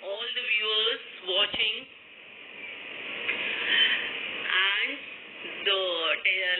all the viewers watching and the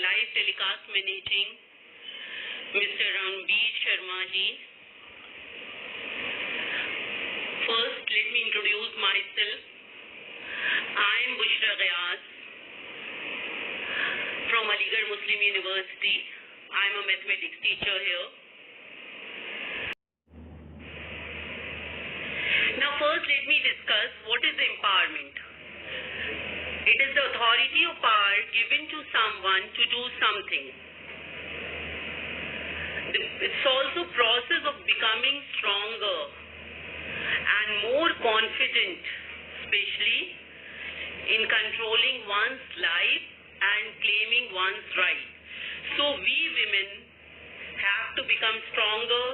live telecast managing Mr. Ranveer Sharma ji. First, let me introduce myself. I am Bushra Gayas from Aligarh Muslim University. I am a mathematics teacher here. Now first let me discuss what is empowerment. It is the authority or power given to someone to do something. It's also a process of becoming stronger and more confident, especially in controlling one's life and claiming one's right. So we women have to become stronger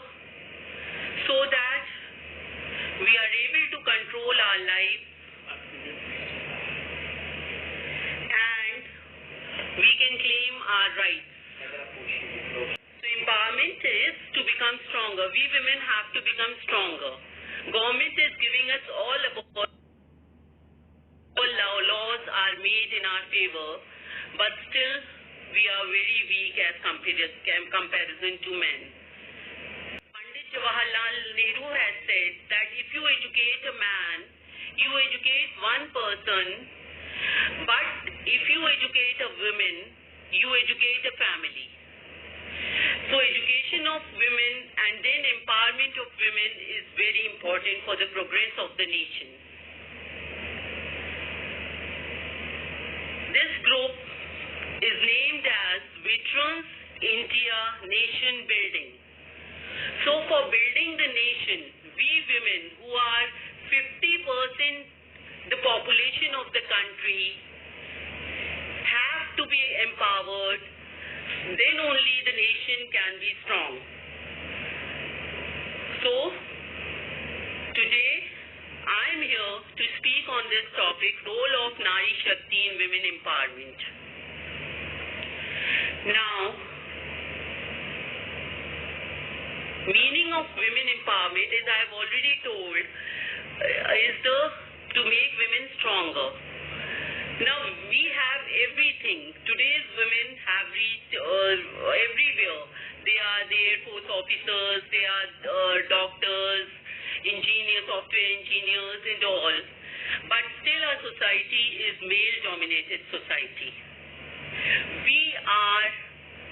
so that we are able to control our life and we can claim our rights. So empowerment is to become stronger. We women have to become stronger. Government is giving us all about laws are made in our favor, but still we are very weak as comparison to men. Pandit Jawaharlal Nehru has said that if you educate a man, you educate one person, but if you educate a woman, you educate a family. So education of women and then empowerment of women is very important for the progress of the nation. This group is named as Veterans India Nation Building. So for building the nation, we women who are 50% the population of the country have to be empowered, then only the nation can be strong. So today I am here to speak on this topic, role of Nari Shakti in women empowerment. Now, meaning of women empowerment, as I have already told, is to make women stronger. Now, we have everything. Today's women have reached everywhere. They are the Air Force officers, they are doctors, engineers, software engineers and all. But still our society is male-dominated society.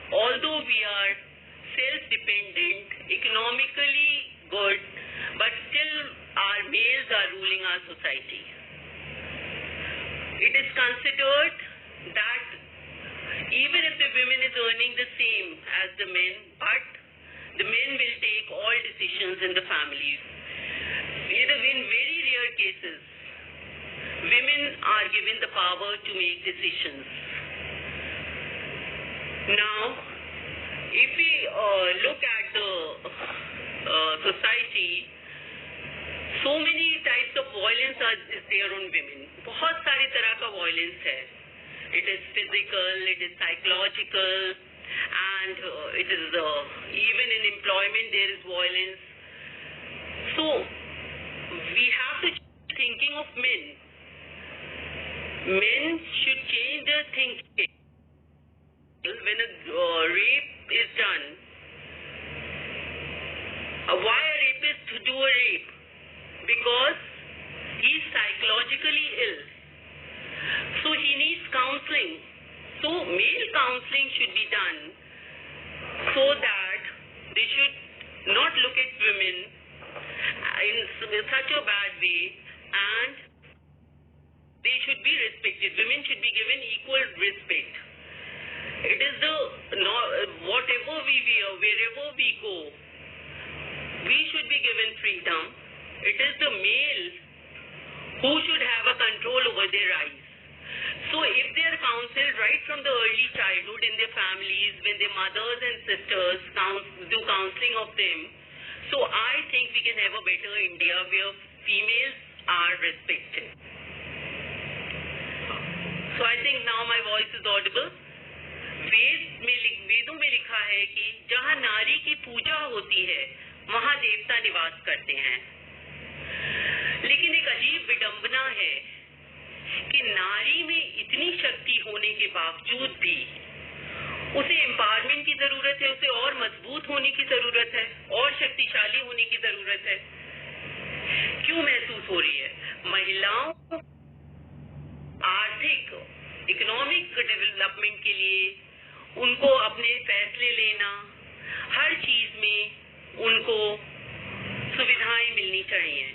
Although we are self-dependent, economically good, but still our males are ruling our society. It is considered that even if the women is earning the same as the men, but the men will take all decisions in the families. In very rare cases, women are given the power to make decisions. Now, if we look at the society, so many types of violence is there on women. बहुत सारी तरह का violence है. It is physical, it is psychological, and it is even in employment there is violence. So we have to change thinking of men. Men should change their thinking. When a rape is done, why a rapist do a rape? Because he is psychologically ill. So he needs counseling. So male counseling should be done so that they should not look at women in such a bad way, and they should be respected. Women should be given equal respect. It is whatever we wear, wherever we go, we should be given freedom. It is the male who should have a control over their eyes. So if they are counseled right from the early childhood in their families, when their mothers and sisters do counseling of them, so I think we can have a better India where females are respected. So I think now my voice is audible. वेदों में लिखा है कि जहाँ नारी की पूजा होती है वहाँ देवता निवास करते हैं. लेकिन एक एक अजीब विडंबना है कि नारी में इतनी शक्ति होने के बावजूद भी उसे एम्पावरमेंट की जरूरत है, उसे और मजबूत होने की जरूरत है, और शक्तिशाली होने की जरूरत है। क्यों महसूस हो रही है? महिलाओं को आर्थिक इकोनॉमिक डेवलपमेंट के लिए उनको अपने फैसले लेना, हर चीज में उनको सुविधाएं मिलनी चाहिए।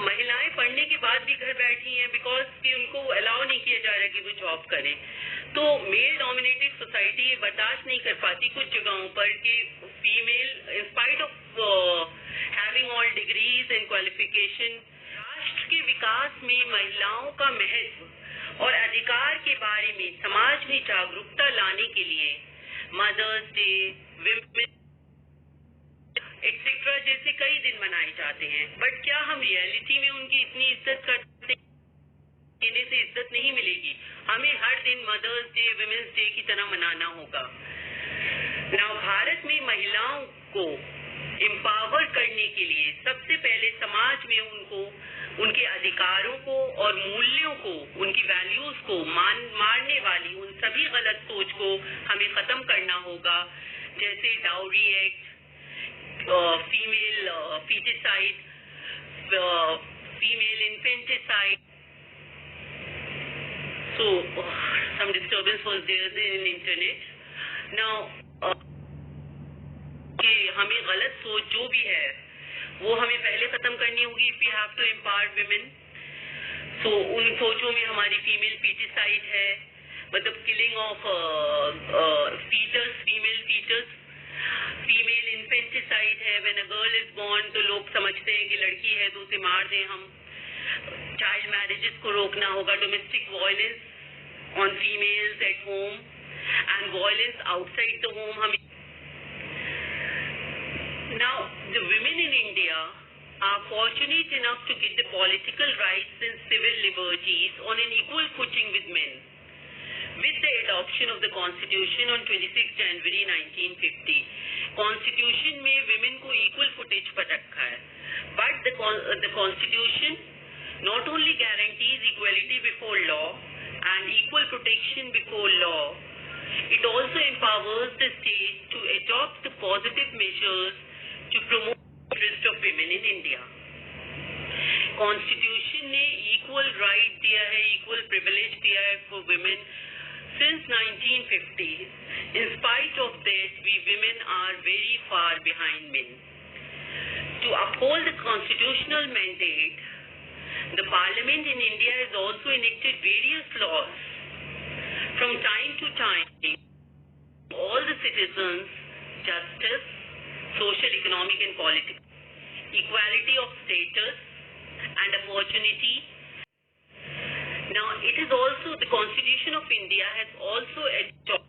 महिलाएं पढ़ने के बाद भी घर बैठी हैं बिकॉज कि उनको अलाउ नहीं किया जा रहा कि वो जॉब करें। तो मेल डोमिनेटेड सोसाइटी ये बर्दाश्त नहीं कर पाती कुछ जगहों पर कि female in spite of having all degrees and qualification, राष्ट्र के विकास में महिलाओं का महत्व और अधिकार के बारे में समाज में जागरूकता लाने के लिए मदर्स डे, विमेन एक्सेट्रा जैसे कई दिन मनाए जाते हैं। बट क्या हम रियलिटी में उनकी इतनी इज्जत करते? देने से इज्जत नहीं मिलेगी। हमें हर दिन मदर्स डे, विमेन्स डे की तरह मनाना होगा। भारत में महिलाओं को एम्पावर करने के लिए सबसे पहले समाज में उनको उनके अधिकारों को और मूल्यों को, उनकी वैल्यूज को मारने वाली उन सभी गलत सोच को हमें खत्म करना होगा, जैसे dowry act, female feticide, female infanticide. So some disturbance was there in internet. Now कि हमें गलत सोच जो भी है वो हमें पहले खत्म करनी होगी if we have to empower women. So उन सोचों में हमारी फीमेल फीटिसाइड है, मतलब killing of foetus, female foetus, female infanticide है। When a girl is born तो लोग समझते हैं कि लड़की है तो उसे मार दें हम। चाइल्ड मैरिजेस को रोकना होगा, domestic violence on females at home and violence outside the home. हम now the women in India are fortunate enough to get the political rights and civil liberties on an equal footing with men with the adoption of the Constitution on 26 January 1950. Constitution में women को equal footage पर रखा है, but the Constitution not only guarantees equality before law and equal protection before law, it also empowers the state to adopt the positive measures to promote the interest of women in India. Constitution ने equal right दिया है, equal privilege दिया है for women since 1950. In spite of this, we women are very far behind men. To uphold the constitutional mandate, the Parliament in India has also enacted various laws from time to time. All the citizens, justice, social, economic and political, equality of status and opportunity. Now, it is also, the Constitution of India has also adopted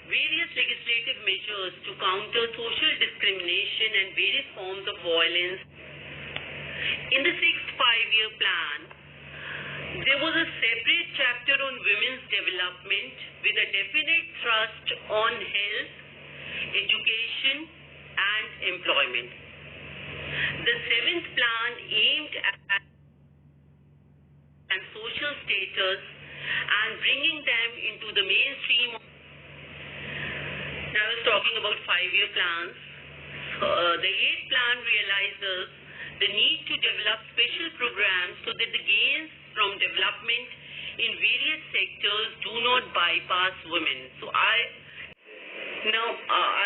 various legislative measures to counter social discrimination and various forms of violence. In the 6th five-year plan, there was a separate chapter on women's development with a definite thrust on health, education and employment. The 7th plan aimed at and social status and bringing them into the mainstream. Now I was talking about five-year plans. The 8th plan realizes the need to develop special programs so that the gains from development in various sectors do not bypass women. So I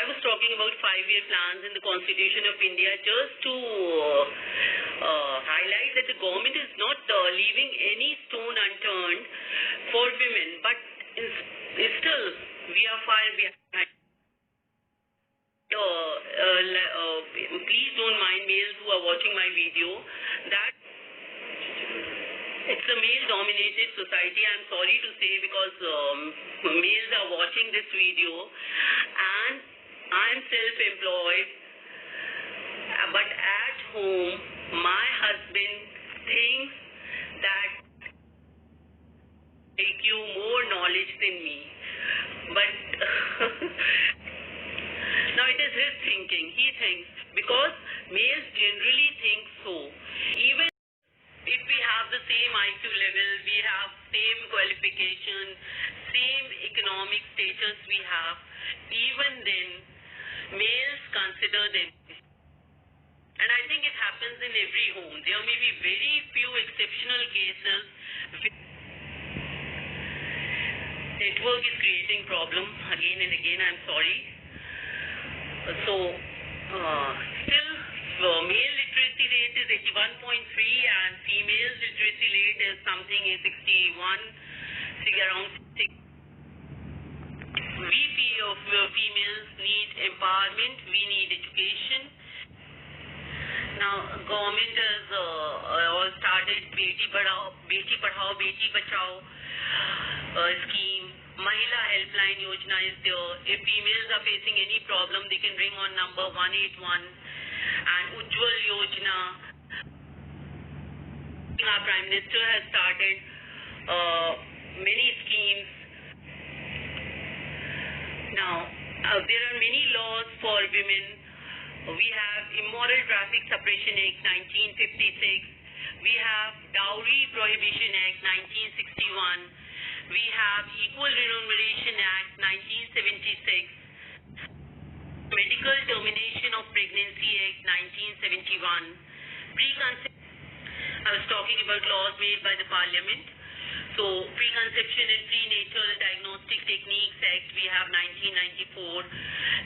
was talking about five-year plans in the Constitution of India just to highlight that the government is not leaving any stone unturned for women, but still we are far behind. Please don't mind males who are watching my video. That it's a male-dominated society. I'm sorry to say because males are watching this video, and I'm self-employed. But at home, my husband thinks that make you more knowledge than me. But now it is his thinking. He thinks because males generally think so also. Even if we have the same IQ level, we have same qualification, same economic status we have, even then, males consider them. And I think it happens in every home. There may be very few exceptional cases. Network is creating problem again and again. I'm sorry. Still, male literacy rate is 81.3 and female literacy rate is something is 61, around 6. We females need empowerment. We need education. Now, government has all started Beti Padhao, Beti Bachao scheme. Mahila Helpline Yojana is there. If females are facing any problem, they can ring on number 181. And Ujjwal Yojana. Our Prime Minister has started many schemes. Now, there are many laws for women. We have Immoral Traffic Suppression Act 1956. We have Dowry Prohibition Act 1961. We have Equal Remuneration Act 1976. Medical Termination of Pregnancy Act 1971. I was talking about laws made by the Parliament. So, Preconception and Prenatal Diagnostic Techniques Act, we have 1994.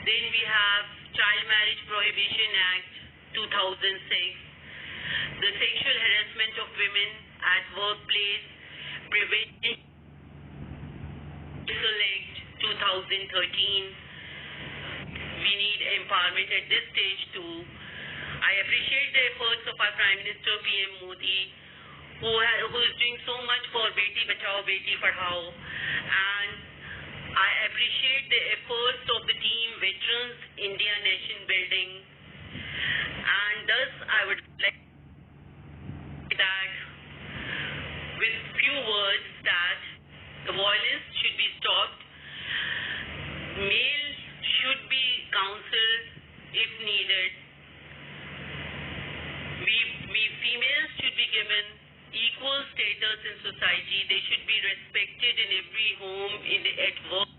Then we have Child Marriage Prohibition Act 2006. The Sexual Harassment of Women at Workplace Prevention Act 2013. We need empowerment at this stage too. I appreciate the efforts of our Prime Minister PM Modi, who is doing so much for Beti Bachao, Beti Padhao, and I appreciate the efforts of the team Veterans India Nation Building, and thus I would like that with few words that the violence should be stopped, males should be counseled if needed, we females should be given equal status in society. They should be respected in every home, at work.